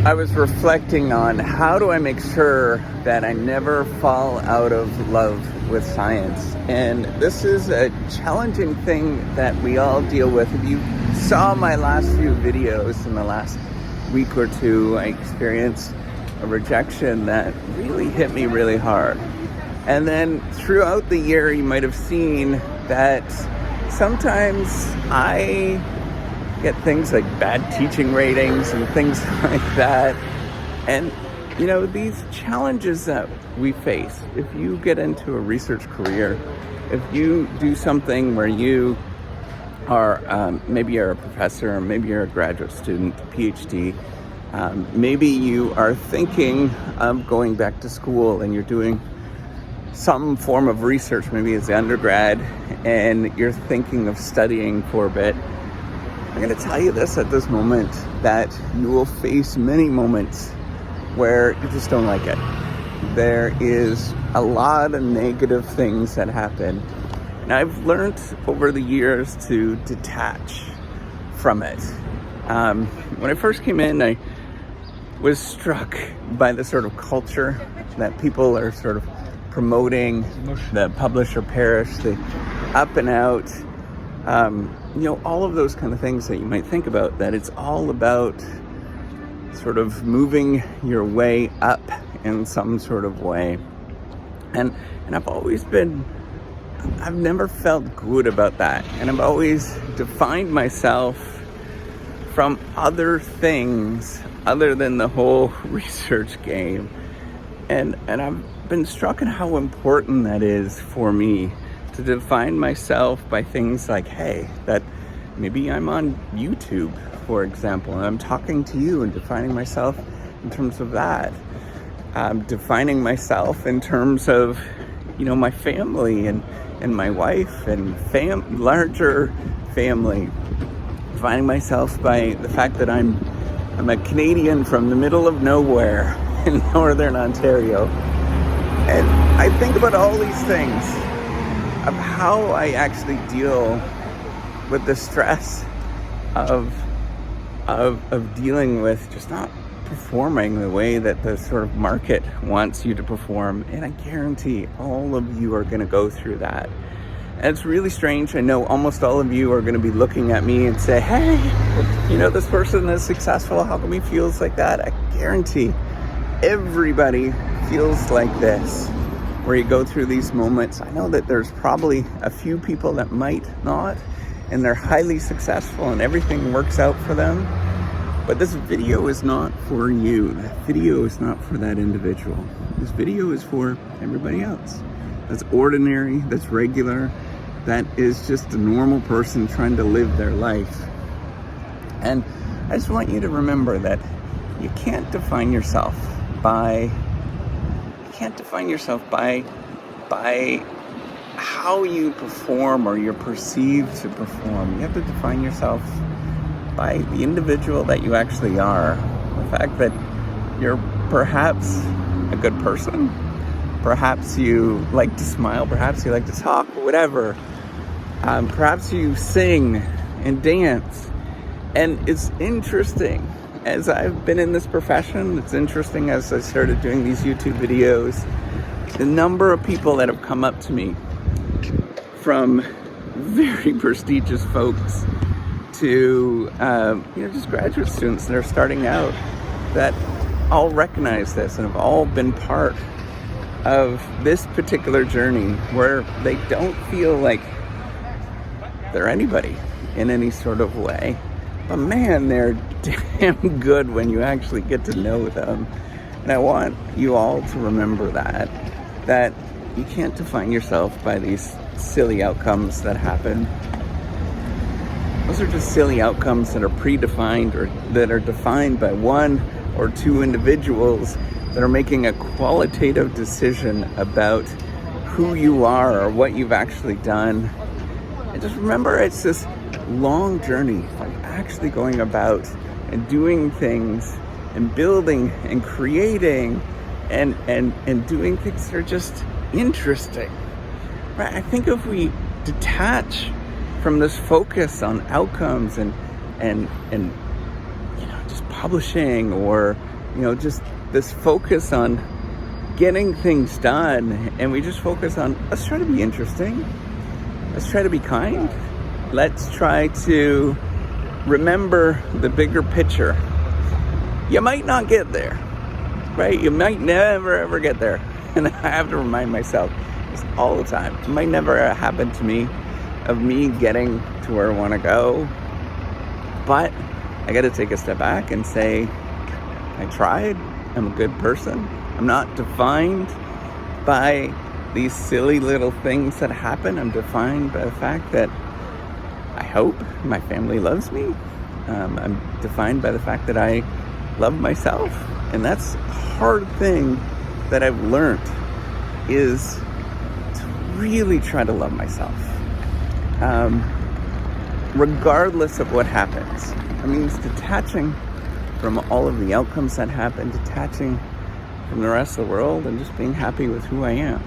I was reflecting on how do I make sure that I never fall out of love with science. And this is a challenging thing that we all deal with. If you saw my last few videos in the last week or two, I experienced a rejection that really hit me really hard. And then throughout the year, you might have seen that sometimes I get things like bad teaching ratings and things like that. And, you know, these challenges that we face, if you get into a research career, if you do something where you are, maybe you're a professor, or maybe you're a graduate student, PhD, maybe you are thinking of going back to school and you're doing some form of research, maybe as an undergrad, and you're thinking of studying for a bit. I'm going to tell you this at this moment, that you will face many moments where you just don't like it. There is a lot of negative things that happen. And I've learned over the years to detach from it. When I first came in, I was struck by the sort of culture that people are sort of promoting, the publisher perish, the up and out, all of those kind of things that you might think about, that it's all about sort of moving your way up in some sort of way. And I've never felt good about that. And I've always defined myself from other things other than the whole research game. And I've been struck at how important that is for me, to define myself by things like, hey, that maybe I'm on YouTube, for example, and I'm talking to you and defining myself in terms of that. Defining myself in terms of, my family and my wife and larger family. Defining myself by the fact that I'm a Canadian from the middle of nowhere in Northern Ontario. And I think about all these things, of how I actually deal with the stress of dealing with just not performing the way that the sort of market wants you to perform. And I guarantee all of you are going to go through that. And it's really strange. I know almost all of you are going to be looking at me and say, hey, this person is successful. How come he feels like that? I guarantee everybody feels like this, where you go through these moments. I know that there's probably a few people that might not, and they're highly successful and everything works out for them. But this video is not for you. That video is not for that individual. This video is for everybody else. That's ordinary, that's regular, that is just a normal person trying to live their life. And I just want you to remember that you can't define yourself by how you perform or you're perceived to perform. You have to define yourself by the individual that you actually are. The fact that you're perhaps a good person, perhaps you like to smile, perhaps you like to talk, whatever. Perhaps you sing and dance. And it's interesting, as I've been in this profession, it's interesting as I started doing these YouTube videos, the number of people that have come up to me, from very prestigious folks to just graduate students that are starting out, that all recognize this and have all been part of this particular journey, where they don't feel like they're anybody in any sort of way. But man, they're damn good when you actually get to know them. And I want you all to remember that you can't define yourself by these silly outcomes that happen. Those are just silly outcomes that are predefined, or that are defined by one or two individuals that are making a qualitative decision about who you are or what you've actually done. And just remember, it's this long journey of actually going about and doing things and building and creating and doing things that are just interesting. Right? I think if we detach from this focus on outcomes and just publishing or, just this focus on getting things done. And we just focus on, let's try to be interesting. Let's try to be kind. Let's try to remember the bigger picture. You might not get there, right? You might never, ever get there. And I have to remind myself this all the time. It might never happen to me, of me getting to where I want to go. But I got to take a step back and say, I tried. I'm a good person. I'm not defined by these silly little things that happen. I'm defined by the fact that I hope my family loves me. I'm defined by the fact that I love myself. And that's a hard thing that I've learned, is to really try to love myself. Regardless of what happens. It means detaching from all of the outcomes that happen, detaching from the rest of the world, and just being happy with who I am.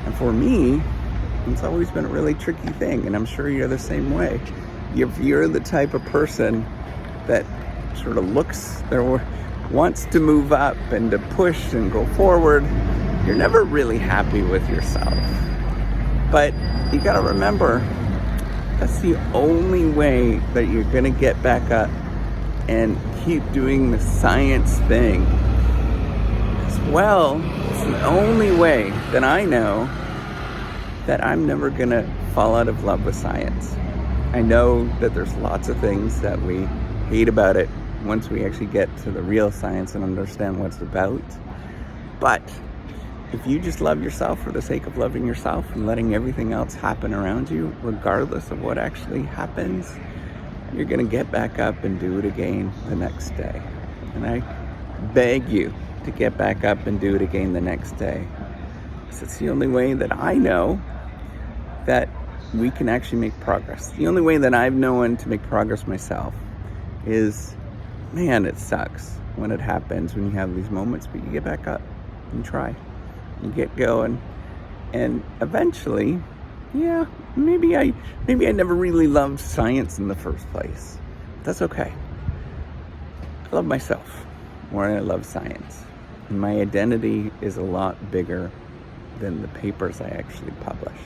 And for me, it's always been a really tricky thing, and I'm sure you're the same way. If you're the type of person that sort of looks or wants to move up and to push and go forward, you're never really happy with yourself. But you got to remember, that's the only way that you're going to get back up and keep doing the science thing. As well, it's the only way that I know that I'm never going to fall out of love with science. I know that there's lots of things that we hate about it once we actually get to the real science and understand what it's about. But if you just love yourself for the sake of loving yourself and letting everything else happen around you, regardless of what actually happens, you're going to get back up and do it again the next day. And I beg you to get back up and do it again the next day. Because it's the only way that I know that we can actually make progress. The only way that I've known to make progress myself is, man, it sucks when it happens, when you have these moments, but you get back up and try. You get going, and eventually, maybe I never really loved science in the first place. That's okay. I love myself more than I love science. And my identity is a lot bigger than the papers I actually publish.